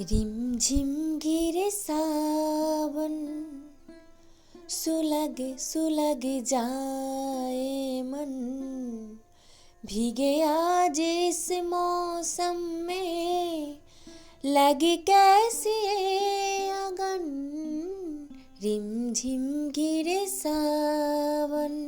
रिमझिम गिरे सावन, सुलग सुलग जाए मन। भीगे आज इस मौसम में, लगे कैसी ये अगन। रिमझिम गिरे सावन।